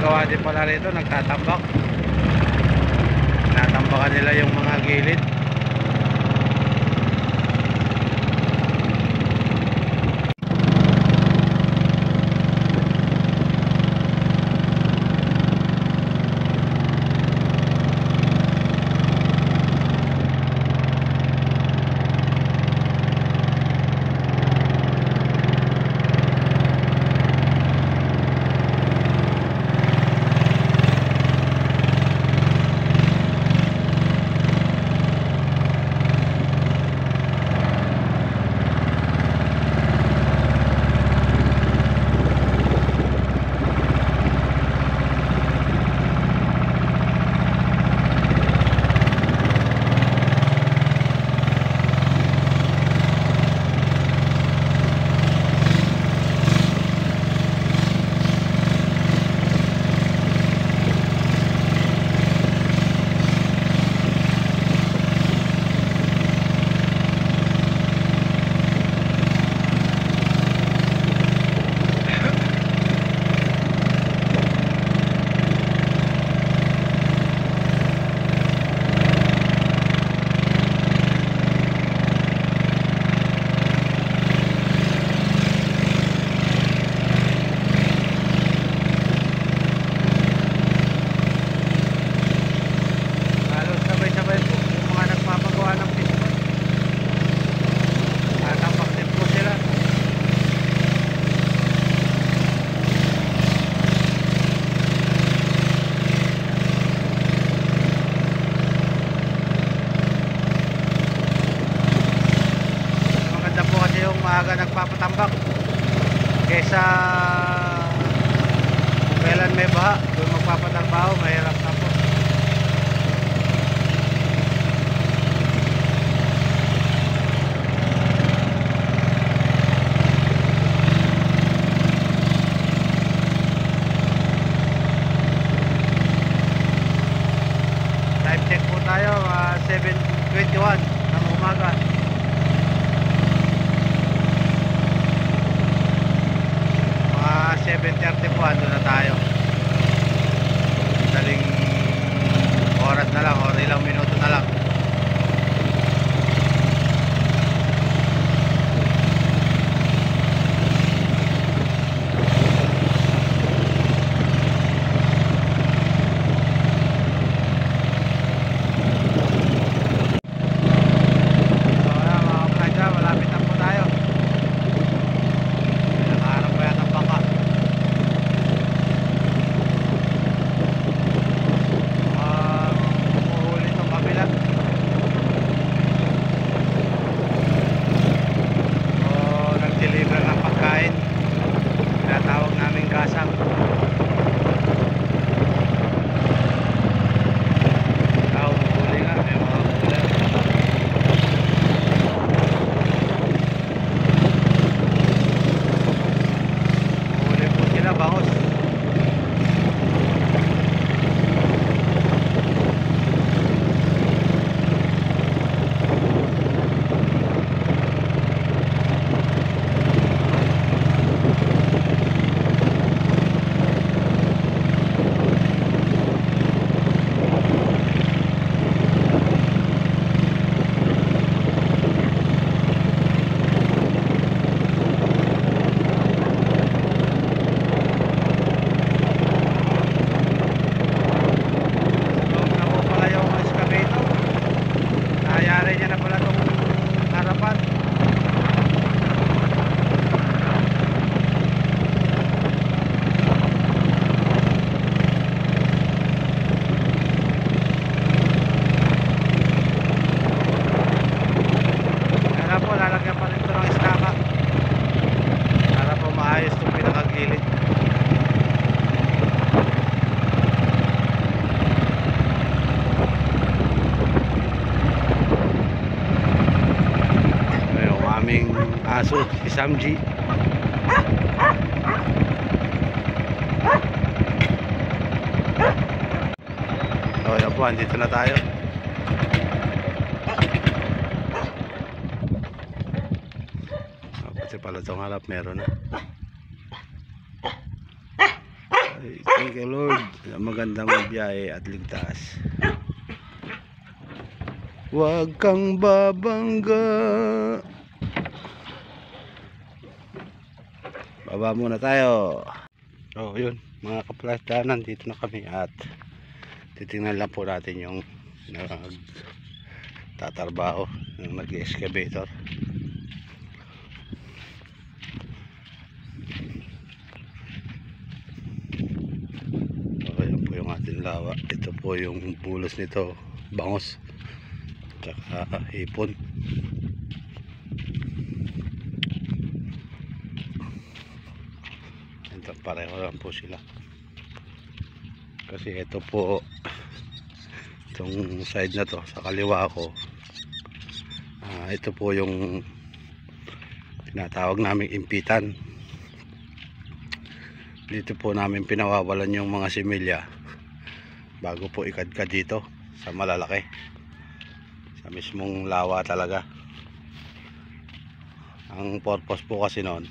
gumagawa din pala rito, nagtatambak. Natambakan nila yung mga gilid. Maaga nagpapatambak kaysa kailan may baha, kung magpapatrabaho mahirap na po. Time check po tayo, 7:21 ng umaga. Mga 7:30 po ando na tayo. Daling oras na lang, o ilang minuto na lang. aso, si Samji. O yan po, andito na tayo. Kasi pala itong harap meron na. Ay, thank you Lord. Magandang biyahe at ligtas. Huwag kang babangga. Baba muna tayo. So yun mga kaplasdanan, dito na kami at titingnan lang po natin yung tatarbaho ng nag-excavator. So yan po yung ating lawa. Ito po yung bulos nito, bangos tsaka hipon. Ito pareho lang po sila kasi ito po, itong side na to sa kaliwa ko, ito po yung tinatawag naming impitan. Dito po namin pinawawalan yung mga similya bago po ikadkad dito sa malalaki, sa mismong lawa talaga. Ang purpose po kasi noon,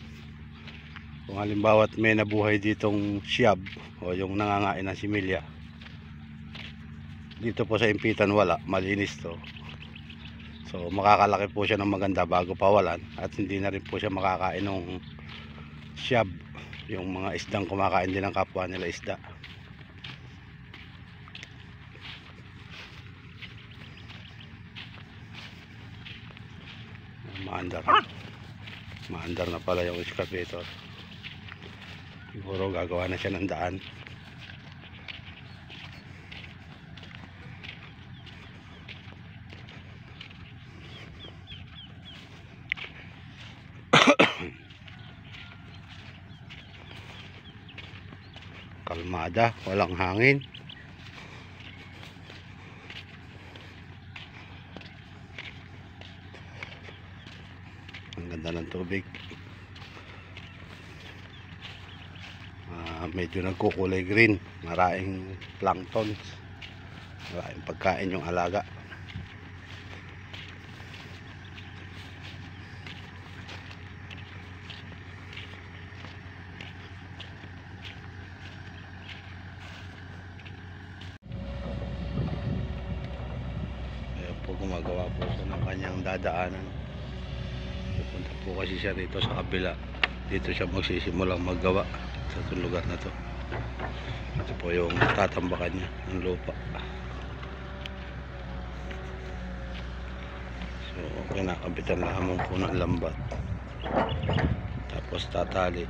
kung halimbawa may nabuhay ditong siyab o yung nangangain ng similya, dito po sa impitan wala, malinis to. So makakalaki po siya ng maganda bago pawalan, at hindi na rin po siya makakain ng siyab, yung mga isdang kumakain din ng kapwa nila isda. Maandar na pala yung excavator. Siguro gagawa na siya ng daan. Kalmada, walang hangin. Ang ganda ng tubig. Medyo nagkukulay green. Maraming planktons, maraming pagkain yung alaga. Ayan po, gumagawa po siya ng kanyang dadaanan. Pupunta po kasi siya dito sa kabila. Dito siya magsisimulang maggawa sa itong lugar na to. Ito po yung tatambakan niya ng lupa. So kinakabitan lamang po ng lambat, tapos tatali.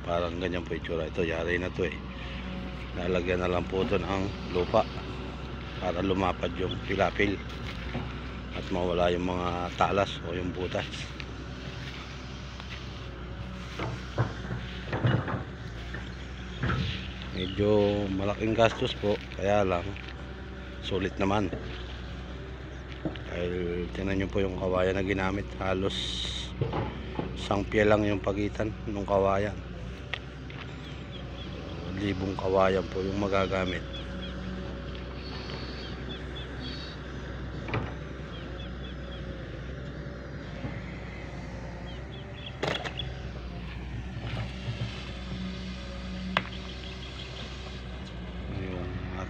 Parang ganyan po itsura. Ito yari na to eh. Lalagyan na lang po ito ng lupa para lumapad yung pilapil at mawala yung mga talas o yung butas. Medyo malaking gastos po, kaya lang sulit naman. Dahil tingnan nyo po yung kawayan na ginamit, halos isang pie lang yung pagitan ng kawayan. 1,000 kawayan po yung magagamit.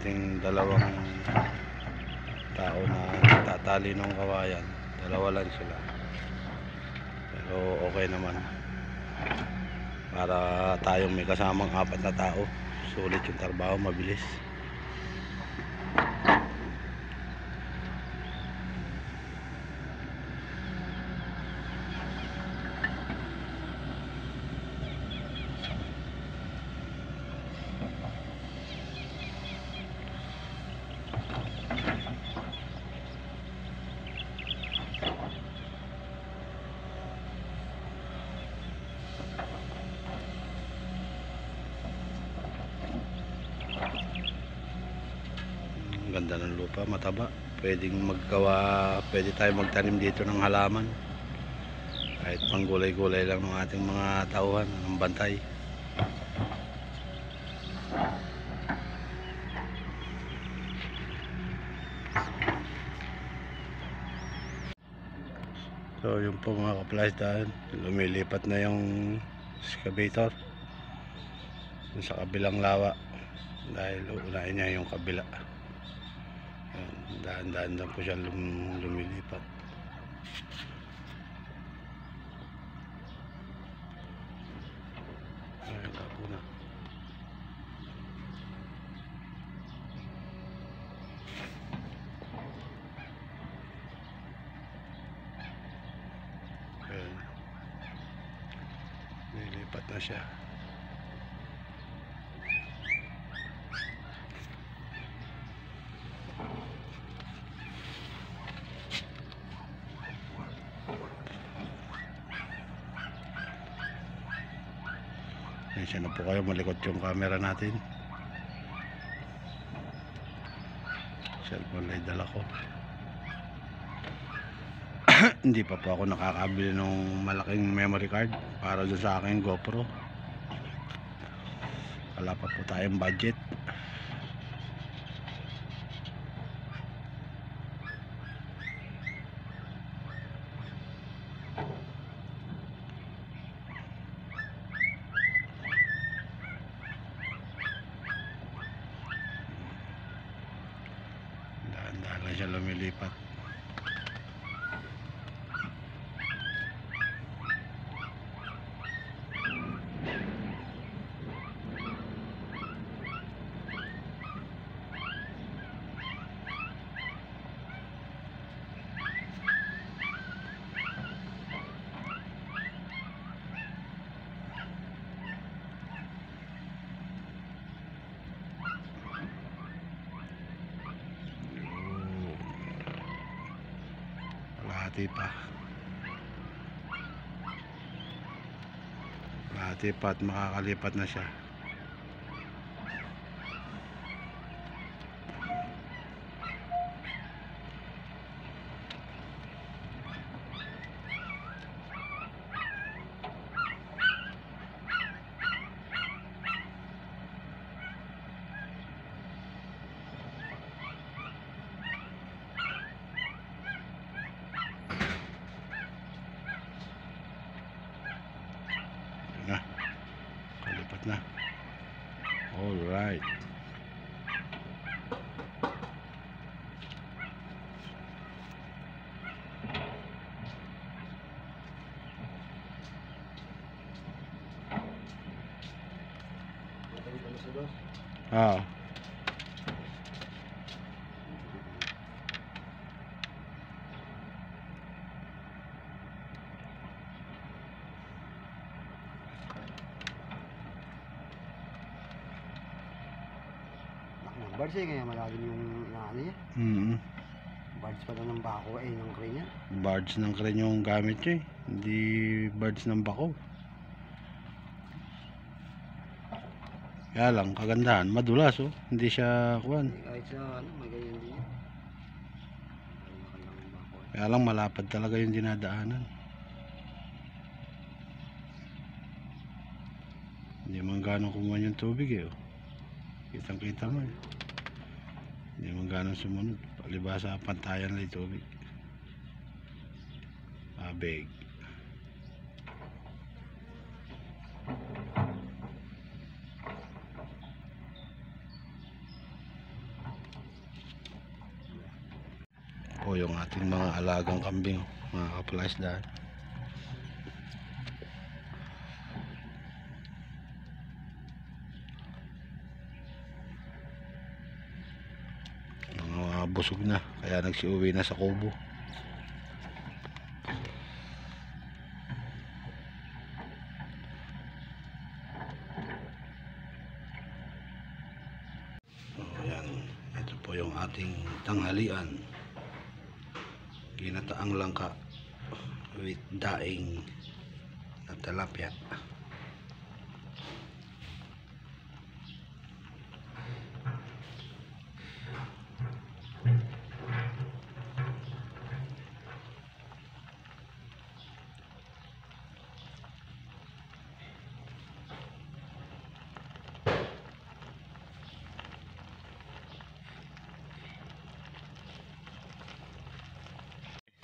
Ating dalawang tao na tatali ng kawayan, dalawa lang sila, pero okay naman para tayong may kasamang 4 na tao. Sulit yung trabaho, mabilis. Ganda ng lupa, mataba. Pwedeng maggawa, pwede tayo magtanim dito ng halaman. Kahit pang gulay-gulay lang ng ating mga tauhan, ng bantay. So yung po mga kaplasdahan, lumilipat na yung excavator. dun sa kabilang lawa dahil unahin niya yung kabila. Daan-daan lang po siya lumilipat. Ayun na po na. Ayun. Lilipat na siya. Siya na po kayo, malikot yung camera natin. Cellphone ay dala ko. Hindi pa po ako nakakabili ng malaking memory card para dun sa aking GoPro. Wala pa po tayong budget. Dahan-dahan lang siya lumilipat. Kalahati pa at makakalipat na siya. Na, kalipat na. All right. Ah. Bards kaya malalim yung ano niya. Bards pala ng bako ng crane niya. Bards ng crane yung gamit niya eh. Hindi bards ng bako. Kaya lang, kagandahan, madulas oh. Hindi siya kuwan. Kahit sa may ganyan din yan. Kaya lang malapad talaga yung dinadaanan. Hindi man gano'ng kumuha yung tubig eh oh. Kitang kita mo eh. Hindi man gano'ng sumunod. Palibasa pantayan lang yung tubig. Abig. O yung ating mga alagang kambing, mga kapalaisdaan. Mga busog na, kaya nagsiuwi na sa kubo. Ayan, ito po yung ating tanghalian. Ginataang langka with daing na tilapia.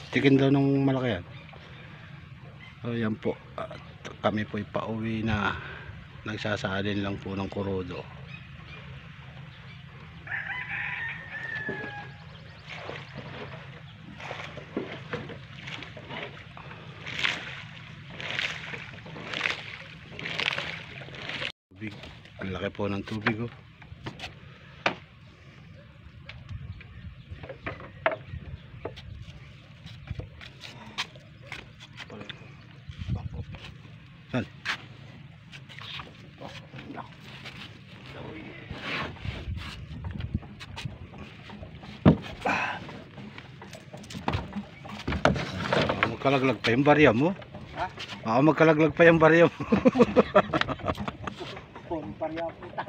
Tikin daw ng malaki yan. So yan po, at kami po ipauwi na nagsasaalin lang po ng kurodo. Tubig, ang laki po ng tubig oh. Saan? Magkalaglag pa yung barya mo. Ha? Magkalaglag pa yung barya mo. Parya puta.